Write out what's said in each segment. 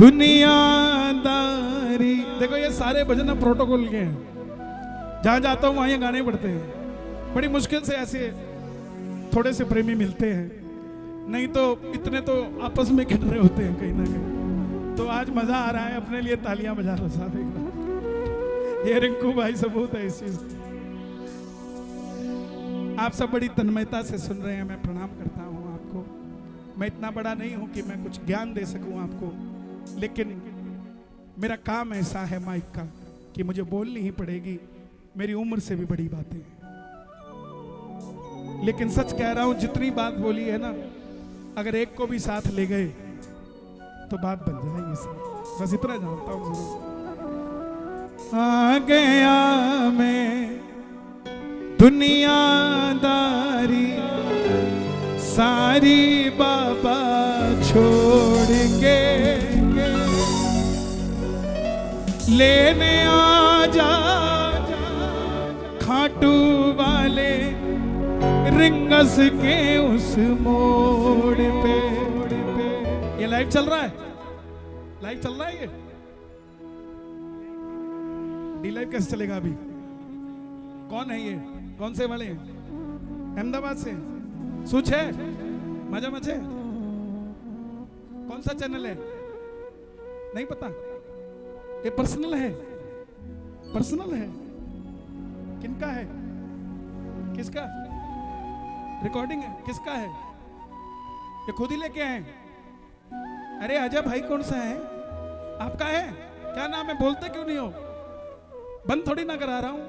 दुनियादारी। देखो ये सारे भजन प्रोटोकॉल के हैं, जहां जाता हूं वहां ये गाने पड़ते हैं। बड़ी मुश्किल से ऐसे थोड़े से प्रेमी मिलते हैं, नहीं तो इतने तो आपस में खिट रहे होते हैं कहीं ना कहीं। तो आज मजा आ रहा है, अपने लिए तालियां बजा लो साहब एक बार। ये रिंकू भाई सबूत है इस चीज। आप सब बड़ी तन्मयता से सुन रहे हैं, मैं प्रणाम करता हूं आपको। मैं इतना बड़ा नहीं हूं कि मैं कुछ ज्ञान दे सकूं आपको, लेकिन मेरा काम ऐसा है माइक का कि मुझे बोलनी ही पड़ेगी, मेरी उम्र से भी बड़ी बातें। लेकिन सच कह रहा हूं, जितनी बात बोली है ना, अगर एक को भी साथ ले गए तो बात बन जाएगी सब। बस इतना जानता हूं। आ गया मैं दुनियादारी सारी बाबा छोड़ के, लेने आ जा खाटू वाले रिंगस के उस मोड़ पे। ये लाइव चल रहा है, लाइव चल रहा है। ये डी लाइव कैसे चलेगा अभी? कौन है ये? कौन से वाले हैं? अहमदाबाद से सुच है, मजा मचे। कौन सा चैनल है? नहीं पता। ये पर्सनल है, पर्सनल है। किनका है? किसका रिकॉर्डिंग है? किसका है? ये खुद ही लेके आए। अरे अजय भाई कौन सा है? आपका है? क्या नाम है? बोलते क्यों नहीं हो? बंद थोड़ी ना करा रहा हूं।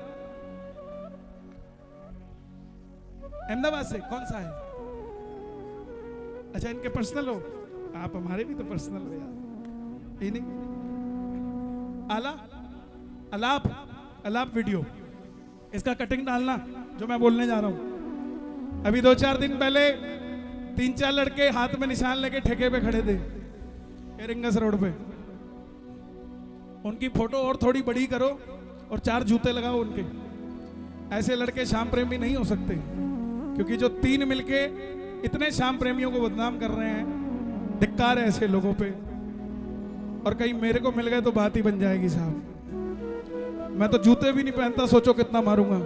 अहमदाबाद से कौन सा है? अच्छा इनके पर्सनल हो आप, हमारे भी तो पर्सनल हो यार। ये नहीं अलाप वीडियो, इसका कटिंग डालना जो मैं बोलने जा रहा हूं। अभी 2-4 दिन पहले 3-4 लड़के हाथ में निशान लेके ठेके पे खड़े थे एरिंगस रोड पे। उनकी फोटो और थोड़ी बड़ी करो और 4 जूते लगाओ उनके। ऐसे लड़के शाम प्रेमी नहीं हो सकते, क्योंकि जो 3 मिलके इतने शाम प्रेमियों को बदनाम कर रहे हैं, धिक्कार है ऐसे लोगों पे। और कहीं मेरे को मिल गए तो बात ही बन जाएगी साहब। मैं तो जूते भी नहीं पहनता, सोचो कितना मारूंगा।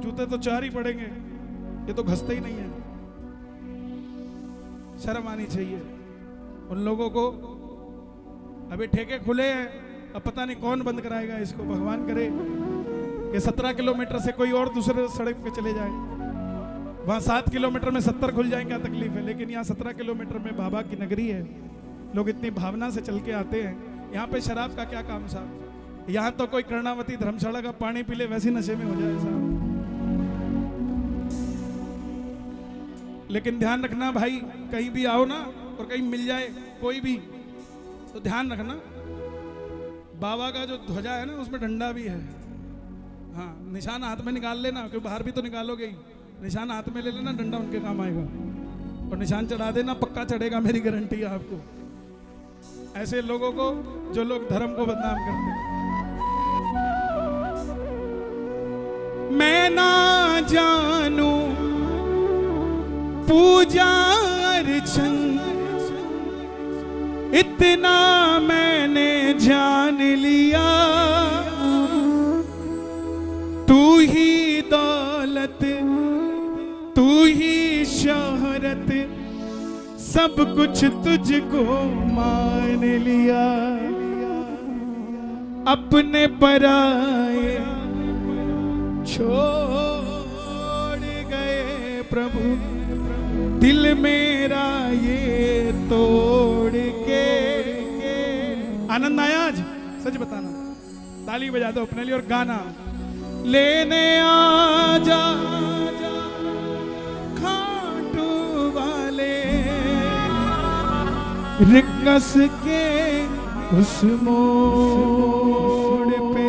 जूते तो 4 ही पड़ेंगे, ये तो घसते ही नहीं है। शर्म आनी चाहिए उन लोगों को। अभी ठेके खुले हैं, अब पता नहीं कौन बंद कराएगा इसको। भगवान करे कि 17 किलोमीटर से कोई और दूसरे सड़क पे चले जाए। वहां 7 किलोमीटर में 70 खुल जाए, क्या तकलीफ है? लेकिन यहाँ 17 किलोमीटर में बाबा की नगरी है, लोग इतनी भावना से चल के आते हैं। यहाँ पे शराब का क्या काम साहब? यहाँ तो कोई कर्णावती धर्मशाला का पानी पी ले वैसी नशे में हो जाए साहब। लेकिन ध्यान रखना भाई, कहीं भी आओ ना और कहीं मिल जाए कोई भी, तो ध्यान रखना बाबा का जो ध्वजा है ना उसमें डंडा भी है। हाँ, निशान हाथ में निकाल लेना, क्योंकि बाहर भी तो निकालोगे ही। निशान हाथ में ले लेना, डंडा उनके काम आएगा। और निशान चढ़ा देना, पक्का चढ़ेगा, मेरी गारंटी है आपको। ऐसे लोगों को जो लोग धर्म को बदनाम करते हैं। मैं ना जानू पूजा अर्चन, इतना मैंने जान लिया। तू ही दौलत, तू ही शोहरत, सब कुछ तुझको मान लिया। अपने पराए छोड़ गए प्रभु, दिल मेरा ये तोड़ के। आनंद आया आज? सच बताना, ताली बजा दो अपने लिए और गाना। लेने आ जा खाटू वाले रिंगस के उस मोड़ पे।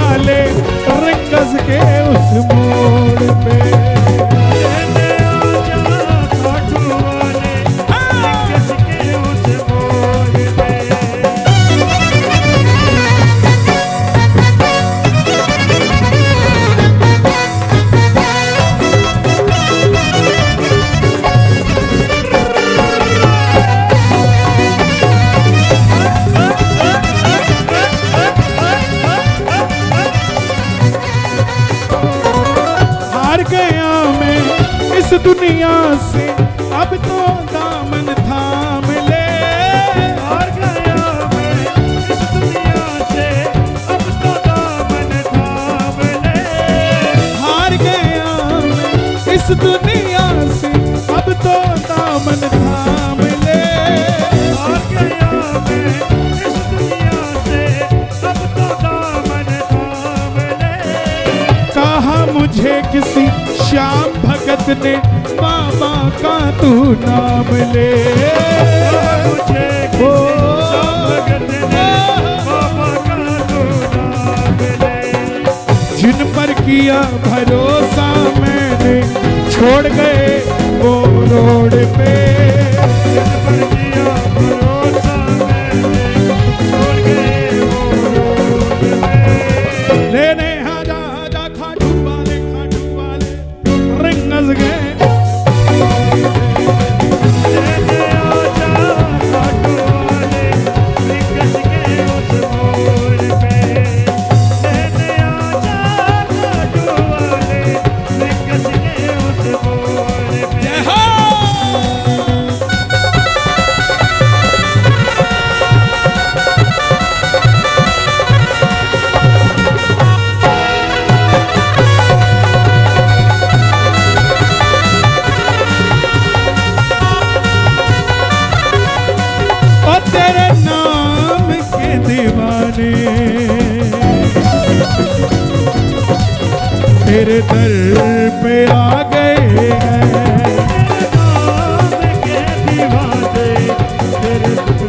वाले रंगस के उस मोड़ पे। लेने आजा खाटू वाले रंगस के उस मोड़ पे। गया मैं इस दुनिया से अब तो दामन थाम ले। हार गया मैं इस दुनिया से अब तो दामन थाम ले। हार गया मैं इस दुनिया से अब तो दामन थाम ले। हार गया मैं इस दुनिया से अब तो दामन थाम ले। कहा मुझे किसी श्याम भगत ने बाबा का तू नाम ले। मुझे किसी श्याम भगत ने बाबा का तू नाम ले। जिन पर किया भरोसा मैंने छोड़ गए वो रोड पे। जिन पर किया भरोसा मैंने छोड़ गए वो रोड पे। लेने आजा आजा खाटू वाले रंगस गए। लेने आजा खाटू वाले रंगस के उस मोड़ पे। लेने आजा खाटू वाले रंगस के उस मोड़ पे। जय हो। और तेरे नाम के दीवाने तेरे दर पे आ गए हैं। नाम के दीवाने तेरे दर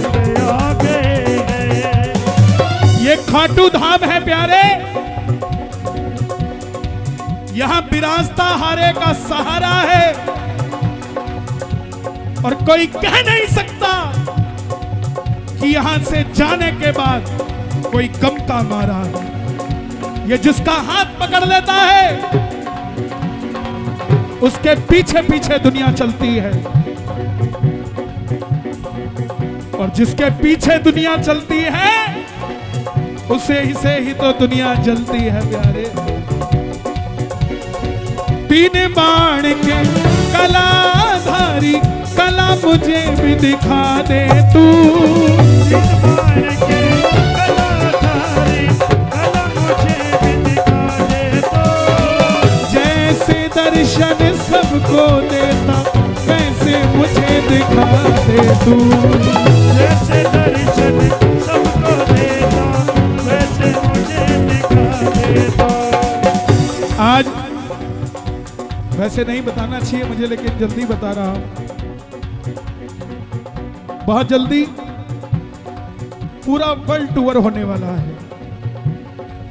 पे आ गए हैं। ये खाटू धाम है प्यारे, यहाँ विरासता हारे का सहारा है और कोई कह नहीं सकता कि यहां से जाने के बाद कोई गम का मारा है। ये जिसका हाथ पकड़ लेता है उसके पीछे पीछे दुनिया चलती है और जिसके पीछे दुनिया चलती है उसे से ही तो दुनिया जलती है प्यारे। तीन बाण के कलाधारी कला मुझे भी दिखा दे तू। तीन बाण के कलाधारी कला मुझे भी दिखा दे तू। जैसे दर्शन सबको देता वैसे मुझे दिखा दे तू। जैसे दर्शन सबको देता वैसे मुझे दिखा दे तू। आज वैसे नहीं बताना चाहिए मुझे लेकिन जल्दी बता रहा हूं। बहुत जल्दी पूरा वर्ल्ड टूर होने वाला है।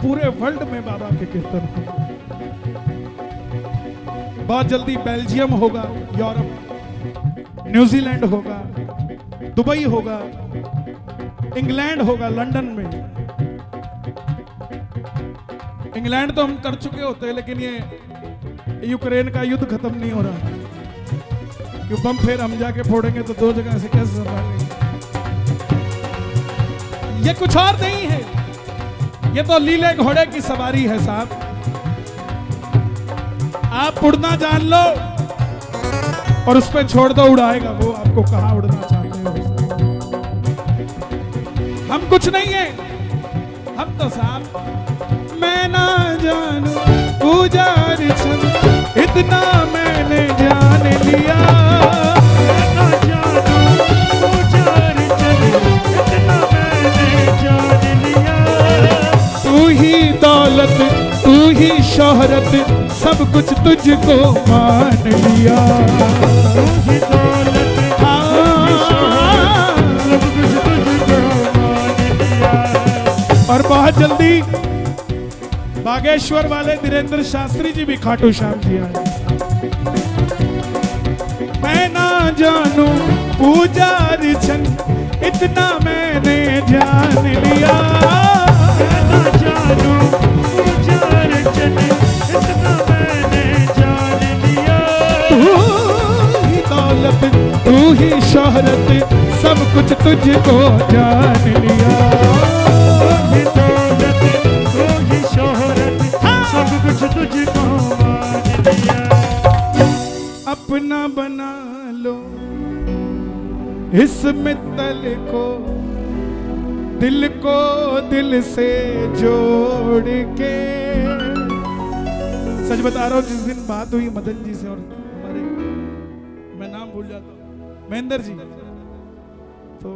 पूरे वर्ल्ड में बाबा के कीर्तन होंगे। बहुत जल्दी बेल्जियम होगा, यूरोप, न्यूजीलैंड होगा, दुबई होगा, इंग्लैंड होगा, लंदन में। इंग्लैंड तो हम कर चुके होते हैं लेकिन ये यूक्रेन का युद्ध खत्म नहीं हो रहा क्यों बम फिर हम जाके फोड़ेंगे तो दो जगह से कैसे संभालेंगे। ये कुछ और नहीं है, ये तो लीले घोड़े की सवारी है साहब। आप उड़ना जान लो और उस पे छोड़ दो, उड़ाएगा वो आपको कहां उड़ना चाहते हो। हम कुछ नहीं है, हम तो साहब मैं ना जानू पुजारी चंद इतना मैंने जान लिया। मैं ना जानू पुजारी चंद इतना मैंने जान लिया। तू ही दौलत तू ही शोहरत सब कुछ तुझको मान लिया। तू ही दौलत तू ही शोहरत सब कुछ तुझको मान लिया। और बहुत जल्दी बागेश्वर वाले धीरेन्द्र शास्त्री जी भी खाटू श्याम जी आए। मैं ना जानू पूजा अर्चन इतना मैंने जान लिया। मैं ना जानू पूजा अर्चन इतना मैंने जान लिया। तू ही दौलत तू ही शोहरत सब कुछ तुझको जान लिया। तू ही दौलत तू ही शोहरत सब कुछ तुझको मान लिया। अपना बना लो इस मित्तल को दिल से जोड़ के। सच बता रहा हूं, जिस दिन बात हुई मदन जी से और हमारे, मैं नाम भूल जाता हूं, महेंद्र जी, तो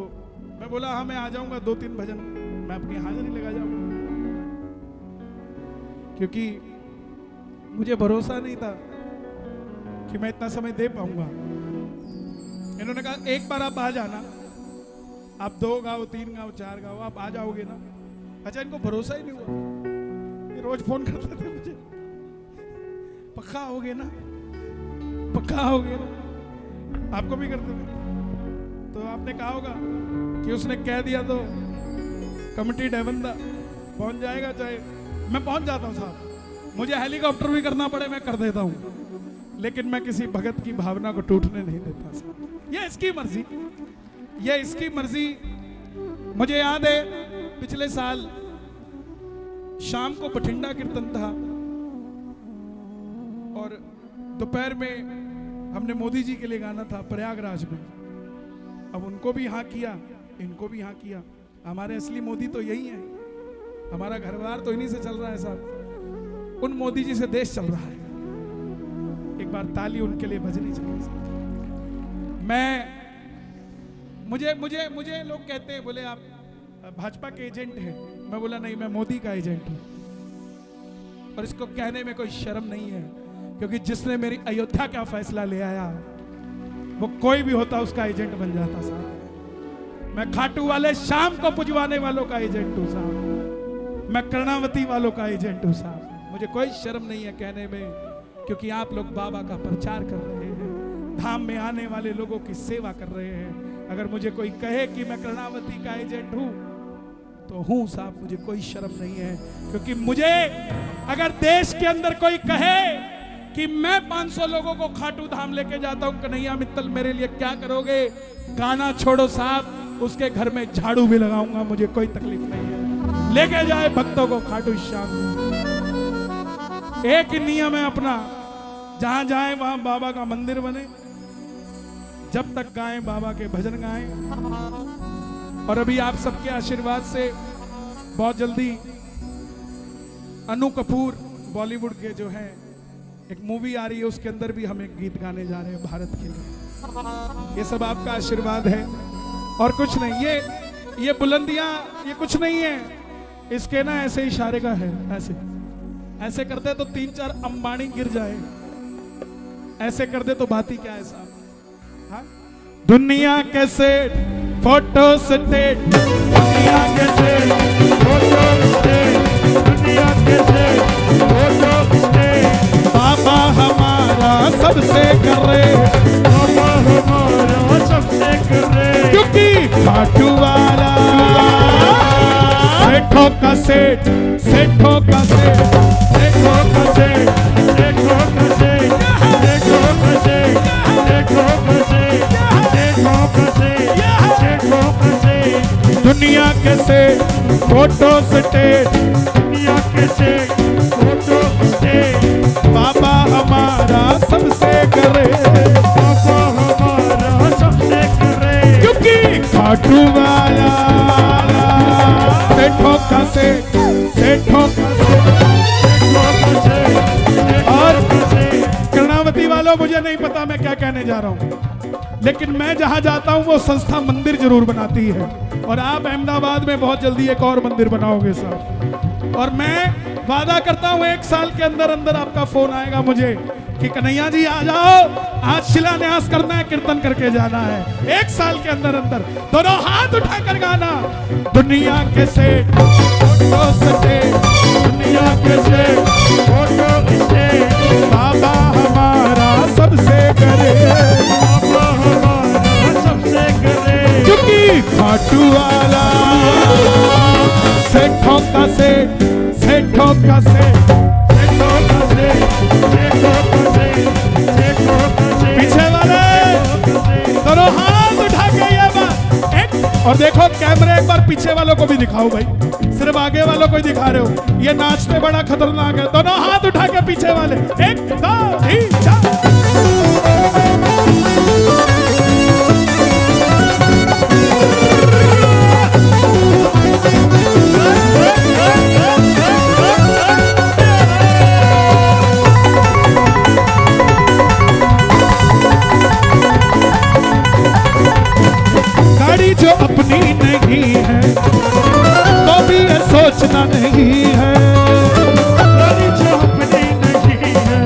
मैं बोला हाँ मैं आ जाऊंगा 2-3 भजन मैं अपनी हाजिरी लगा जाऊंगा, क्योंकि मुझे भरोसा नहीं था कि मैं इतना समय दे पाऊंगा। इन्होंने कहा एक बार आप आ जाना, आप 2 गाओ 3 गाओ 4 गाओ आप आ जाओगे ना। अच्छा, इनको भरोसा ही नहीं हुआ, ये रोज फोन करते थे मुझे, पक्का होगे ना, पक्का होगे ना, आपको भी करते थे। तो आपने कहा होगा कि उसने कह दिया तो कमिटेड है बंदा, पहुंच जाएगा, चाहे मैं पहुंच जाता हूं साहब, मुझे हेलीकॉप्टर भी करना पड़े मैं कर देता हूं, लेकिन मैं किसी भगत की भावना को टूटने नहीं देता साहब। ये इसकी मर्जी, ये इसकी मर्जी। मुझे याद है पिछले साल शाम को बठिंडा कीर्तन था और दोपहर में हमने मोदी जी के लिए गाना था प्रयागराज में। अब उनको भी हाँ किया, इनको भी हाँ किया। हमारे असली मोदी तो यही है, हमारा घर-बार तो इन्हीं से चल रहा है साहब। उन मोदी जी से देश चल रहा है। एक बार ताली उनके लिए बजनी चाहिए। मुझे लोग कहते हैं, बोले आप भाजपा के एजेंट हैं। मैं बोला नहीं, मैं मोदी का एजेंट हूं। और इसको कहने में कोई शर्म नहीं है, क्योंकि जिसने मेरी अयोध्या का फैसला ले आया वो कोई भी होता उसका एजेंट बन जाता साहब। मैं खाटू वाले शाम को पुजवाने वालों का एजेंट हूं साहब, मैं कर्णावती वालों का एजेंट हूं साहब। मुझे कोई शर्म नहीं है कहने में, क्योंकि आप लोग बाबा का प्रचार कर रहे हैं, धाम में आने वाले लोगों की सेवा कर रहे हैं। अगर मुझे कोई कहे कि मैं कर्णावती का एजेंट हूं तो हूं साहब, मुझे कोई शर्म नहीं है। क्योंकि मुझे अगर देश के अंदर कोई कहे कि मैं 500 लोगों को खाटू धाम लेके जाता हूं, कन्हैया मित्तल मेरे लिए क्या करोगे? गाना छोड़ो साहब, उसके घर में झाड़ू भी लगाऊंगा, मुझे कोई तकलीफ नहीं है। लेके जाए भक्तों को खाटू श्याम। एक नियम है अपना, जहां जाए वहां बाबा का मंदिर बने, जब तक गाएं बाबा के भजन गाएं। और अभी आप सबके आशीर्वाद से बहुत जल्दी अनु कपूर बॉलीवुड के जो है एक मूवी आ रही है, उसके अंदर भी हम एक गीत गाने जा रहे हैं भारत के लिए। ये सब आपका आशीर्वाद है और कुछ नहीं। ये बुलंदियां ये कुछ नहीं है, इसके ना ऐसे इशारे का है। ऐसे करते तो 3-4 अंबानी गिर जाए, ऐसे कर दे तो बात ही क्या है साहब। हाँ? दुनिया के सेठ फोटो स्टेट, दुनिया के सेठ फोटो स्टेट, दुनिया के सेठ फोटो स्टेट। बाबा हमारा सबसे कर रहे, बाबा हमारा सबसे कर रहे, क्योंकि खाटू वाला सेठों का सेठ, सेठों का सेठ, सेठों का सेठ, देखो कसे, देखो कसे, देखो कसे, देखो कसे, देखो कसे। दुनिया के सेठ फोटो स्टेट, दुनिया के सेठ फोटो स्टेट। बाबा हमारा सबसे करे, बाबा हमारा सबसे करे, क्योंकि खाटू वाला सेठों का सेठ, सेठों का सेठ। देखो कसे, और देखो कसे। कर्णावती वालों, मुझे नहीं पता मैं क्या कहने जा रहा हूँ, लेकिन मैं जहां जाता हूं वो संस्था मंदिर जरूर बनाती है। और आप अहमदाबाद में बहुत जल्दी एक और मंदिर बनाओगे साहब। और मैं वादा करता हूं 1 साल के अंदर अंदर आपका फोन आएगा मुझे कि कन्हैया जी आ जाओ, आज शिलान्यास करना है, कीर्तन करके जाना है। 1 साल के अंदर अंदर दोनों हाथ उठाकर गाना, दुनिया के सेठ फोटो स्टेट, दुनिया के सेठ का से पीछे वाले दोनों हाथ उठा के ये बात एक और देखो कैमरे एक बार पीछे वालों को भी दिखाओ भाई, सिर्फ आगे वालों को ही दिखा रहे हो, ये नाचते बड़ा खतरनाक है। दोनों हाथ उठा के पीछे वाले 1 2 3 4 गाड़ी जो अपनी नहीं है तो भी ये सोचना नहीं है, गाड़ी जो अपनी नहीं है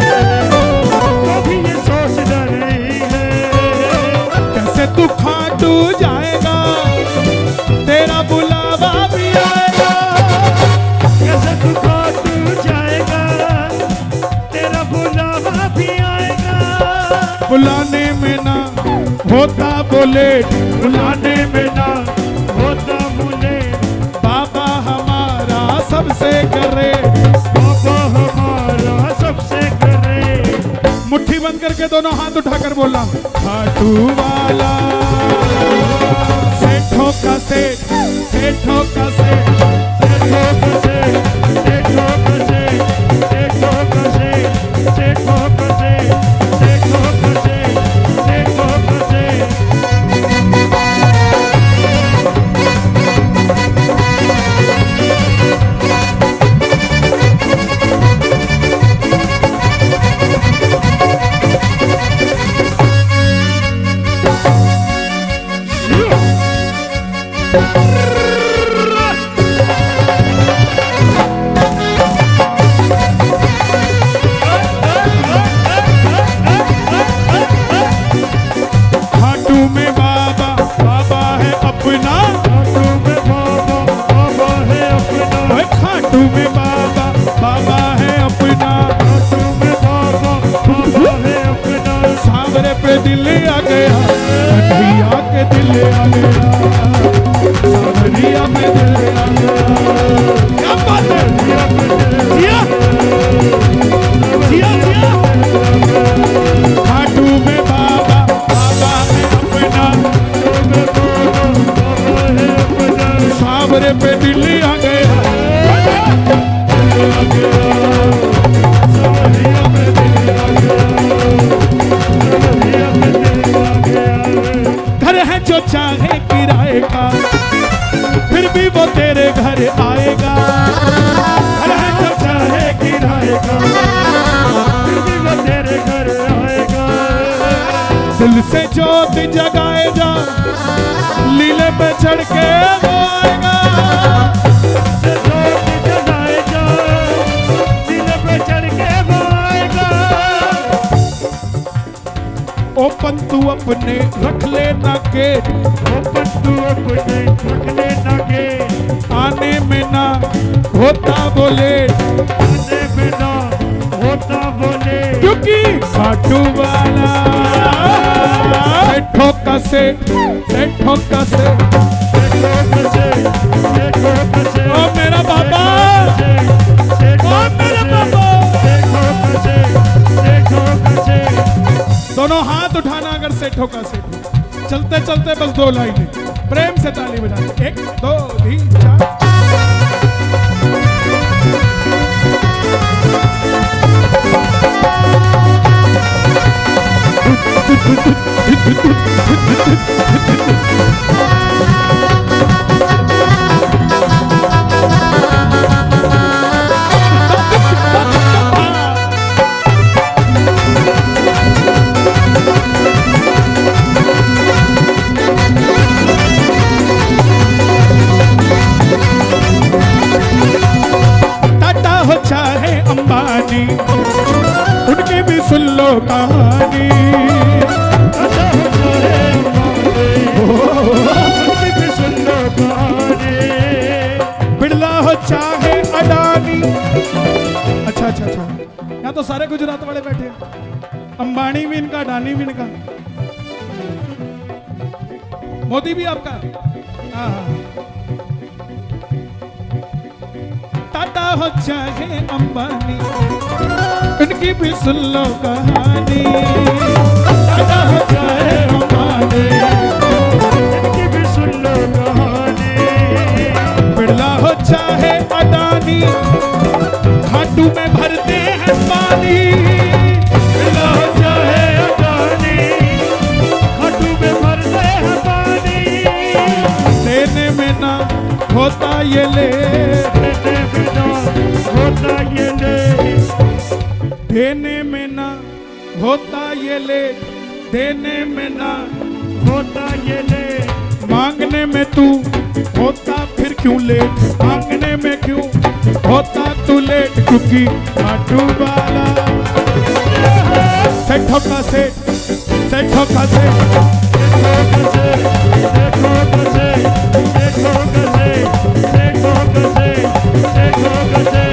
तो भी ये सोचना नहीं है। कैसे तू खाटू जाएगा तेरा बुलावा भी आएगा, कैसे तू खाटू जाएगा तेरा बुलावा भी आएगा। बुलाने में ना होता बोले, बुलाने में ना होता बोले, बाबा हमारा सबसे करे, बाबा हमारा सबसे करे। मुट्ठी बंद करके दोनों हाथ उठाकर बोलना, खाटू वाला सेठों का सेठ, सेठों का सेठ, सेठों का सेठ, सेठों का सेठ, सेठों का सेठ, सेठों का सेठ, सेठों का सेठ, सेठों का सेठ। खाटू में बाबा, बाबा है अपना, खाटू में बाबा, बाबा है अपना, ओए खाटू में बाबा, बाबा है अपना, खाटू में बाबा, बाबा है अपना। सांवरे पे दिल आ गया, कन्हैया के दिल आ गया, सांवरिया पे दिल आ गया। क्या बात है, जिया जिया जिया। खाटू में बाबा, बाबा है अपना, सांवरे पे दिल आ गया, घर है जो चाहे किराए का फिर भी वो तेरे घर आएगा, घर है जो चाहे किराए का फिर भी वो तेरे घर आएगा। दिल से जोत जगाए जा, लीले पे चढ़ के वो आएगा, से जोत जलाए जा, दिल पे चढ़ के वो आएगा। ओ पंतु अपने रख लेना गेट, ओ पत्तू अपने रख लेना के, आने में ना होता बोले, आने में ना होता बोले। क्योंकि खाटू वाला सेठों का सेठ, सेठों का सेठ। सेठों का सेठ, सेठों का सेठ, ओ मेरा बाबा, ओ मेरा बाबा। सेठों का सेठ, सेठों का सेठ। दोनों हाथ उठाना अगर सेठों का सेठ हो। चलते चलते बस 2 लाइनें प्रेम से ताली बजाना, 1 2 3 4। कहानी बिड़ला हो चाहे अडानी। अच्छा अच्छा अच्छा, यहाँ तो सारे गुजरात वाले बैठे हैं, अंबानी भी इनका, अडानी भी इनका, मोदी भी आपका। हाँ टाटा हो चाहे अंबानी, इनकी भी सुन लो कहानी। टाटा हो चाहे अंबानी, इनकी भी सुन लो कहानी। बिरला हो चाहे अडानी, खाटू में भरते हैं पानी। बिरला हो चाहे अडानी, खाटू में भरते हैं पानी। देने में ना होता ये ले, देने में ना होता ये ले, देने में ना होता ये ले, देने में ना होता ये ले। मांगने में तू होता फिर क्यों लेट, मांगने में क्यों होता तू लेट, क्योंकि खाटू वाला सेठों का सेठ, सेठों का सेठ। देखो कसे, देखो कसे, देखो कसे, देखो कसे, देखो कसे।